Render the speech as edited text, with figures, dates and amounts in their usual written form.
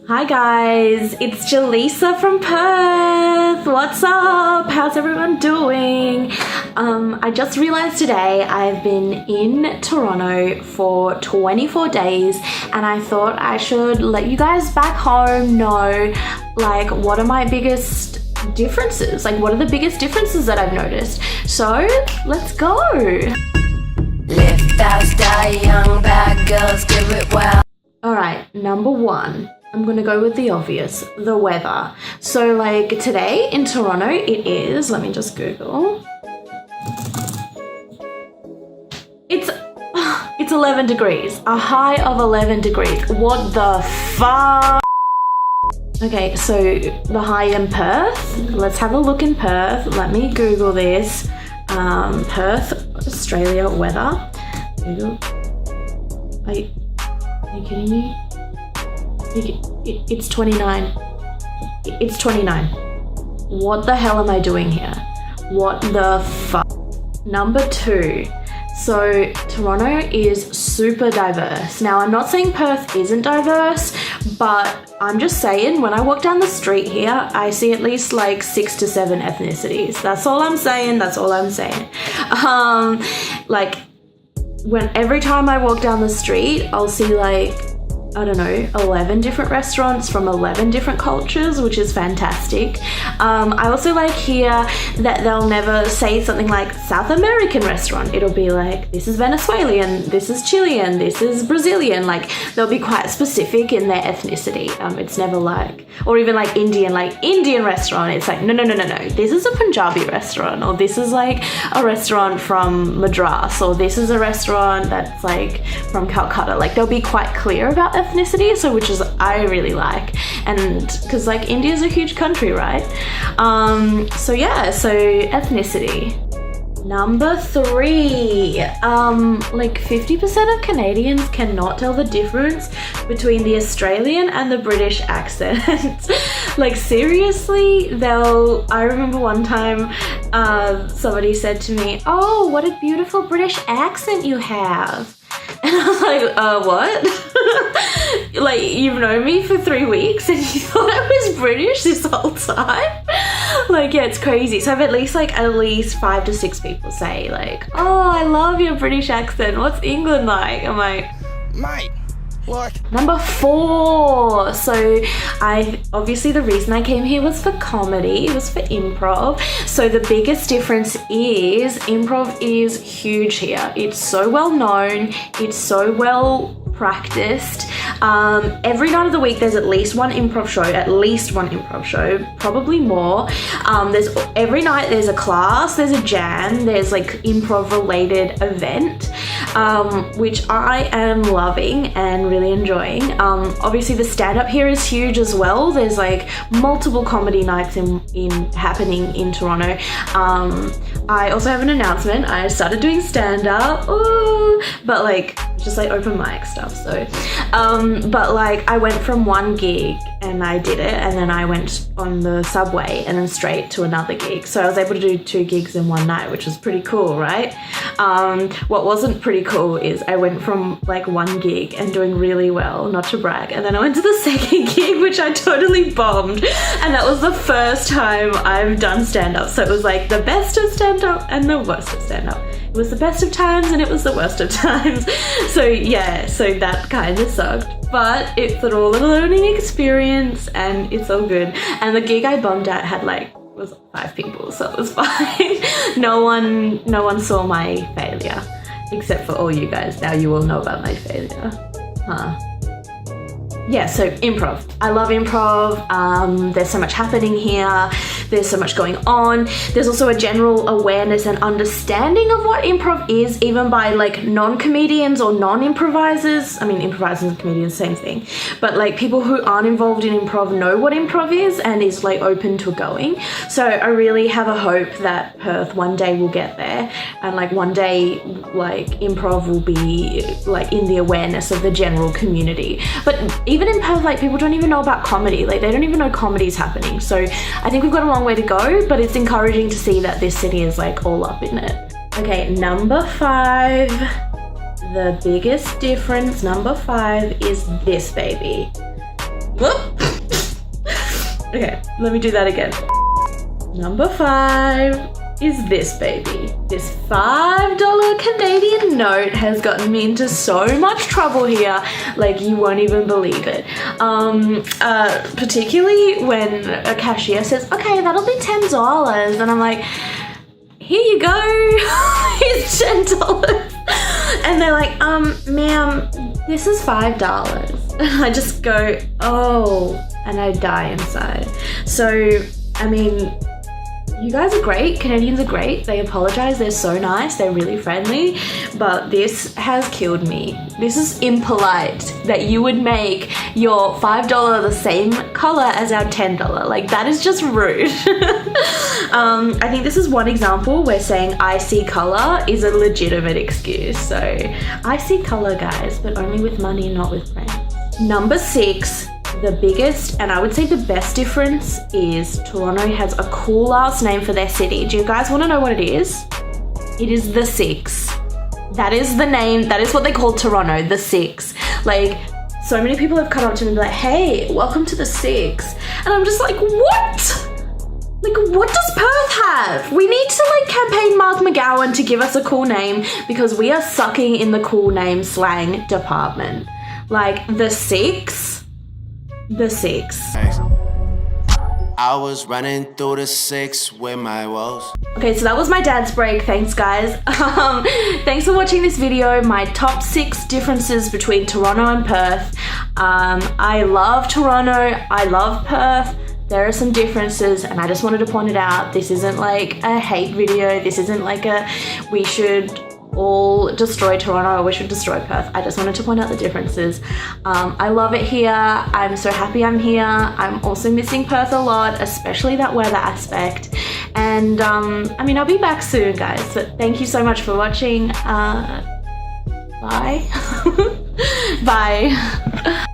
Hi guys, it's Jaleesa from Perth. What's up? How's everyone doing? I just realized today I've been in Toronto for 24 days and I thought I should let you guys back home know like what are my biggest differences, like what are the biggest differences that I've noticed. So let's go. Live fast, die young, bad girls give it well. Alright, number one. I'm gonna go with the obvious, the weather. So like today in Toronto it is, let me just Google. It's 11 degrees, a high of 11 degrees. What the fuck? Okay, so the high in Perth, let's have a look in Perth. Let me Google this. Perth, Australia weather. Google. Are you kidding me? It's 29. It's 29. What the hell am I doing here? What the fuck? Number two. So Toronto is super diverse. Now I'm not saying Perth isn't diverse, but I'm just saying when I walk down the street here, I see at least like 6 to 7 ethnicities. That's all I'm saying. That's all I'm saying. Like every time I walk down the street, I'll see like, I don't know, 11 different restaurants from 11 different cultures, which is fantastic. I also like here that they'll never say something like South American restaurant. It'll be like, this is Venezuelan, this is Chilean, this is Brazilian. Like they'll be quite specific in their ethnicity. It's never like, or even like Indian restaurant. It's like, no. This is a Punjabi restaurant, or this is like a restaurant from Madras, or this is a restaurant that's like from Calcutta. Like they'll be quite clear about ethnicity, so which is I really like, and because like India's a huge country, right? So yeah, so ethnicity. Number three, like 50% of Canadians cannot tell the difference between the Australian and the British accent. Like seriously, I remember one time somebody said to me, "Oh, what a beautiful British accent you have." And I was like, what? Like, you've known me for 3 weeks and you thought I was British this whole time? Like, yeah, it's crazy. So I've at least 5 to 6 people say like, oh, I love your British accent. What's England like? I'm like, mate, what? Number four. So obviously the reason I came here was for comedy, it was for improv. So the biggest difference is improv is huge here. It's so well known, it's so well practiced. Every night of the week there's at least one improv show, probably more. Every night there's a class, there's a jam, there's like improv related event, which I am loving and really enjoying. Obviously the stand-up here is huge as well. There's like multiple comedy nights happening in Toronto. I also have an announcement. I started doing stand-up, but like just like open mic stuff. So but like I went from one gig and I did it, and then I went on the subway and then straight to another gig. So I was able to do 2 gigs in one night, which was pretty cool, right? What wasn't pretty cool is I went from like one gig and doing really well, not to brag, and then I went to the second gig, which I totally bombed, and that was the first time I've done stand-up. So it was like the best of stand-up and the worst of stand-up. It was the best of times and it was the worst of times. So yeah, so that kind of sucked, but it's all a learning experience and it's all good. And the gig I bombed at was 5 people, so it was fine. No one saw my failure, except for all you guys. Now you all know about my failure. Yeah, so improv. I love improv. There's so much happening here. There's so much going on. There's also a general awareness and understanding of what improv is, even by like non-comedians or non-improvisers. I mean, improvisers and comedians, same thing. But like people who aren't involved in improv know what improv is and is like open to going. So I really have a hope that Perth one day will get there, and like one day like improv will be like in the awareness of the general community. But even in Perth, like people don't even know about comedy. Like they don't even know comedy's happening. So I think we've got a long way to go, but it's encouraging to see that this city is like all up in it. Okay, number 5. The biggest difference, number 5, is this baby. Whoop. Okay, let me do that again. Number 5 is this baby. This $5 Canadian note has gotten me into so much trouble here, like you won't even believe it. Particularly when a cashier says, okay, that'll be $10. And I'm like, here you go, here's $10. And they're like, ma'am, this is $5. And I just go, oh, and I die inside. So, I mean, you guys are great. Canadians are great. They apologize. They're so nice. They're really friendly. But this has killed me. This is impolite that you would make your $5 the same color as our $10. Like, that is just rude. I think this is one example where saying I see color is a legitimate excuse. So I see color, guys, but only with money, not with friends. Number 6. The biggest and I would say the best difference is Toronto has a cool ass name for their city. Do you guys want to know what it is? It is The6. That is the name. That is what they call Toronto, The6. Like, so many people have come up to me and be like, hey, welcome to The6. And I'm just like, what? Like, what does Perth have? We need to like campaign Mark McGowan to give us a cool name because we are sucking in the cool name slang department. Like, The6. The6. I was running through the 6 with my woes. Okay, so that was my dad's break. Thanks, guys. Thanks for watching this video. My top 6 differences between Toronto and Perth. I love Toronto. I love Perth. There are some differences and I just wanted to point it out. This isn't like a hate video. This isn't like a we should all destroy Toronto or we should destroy Perth. I just wanted to point out the differences. I love it here. I'm so happy I'm here. I'm also missing Perth a lot, especially that weather aspect. And I mean, I'll be back soon, guys, but thank you so much for watching. Bye. Bye.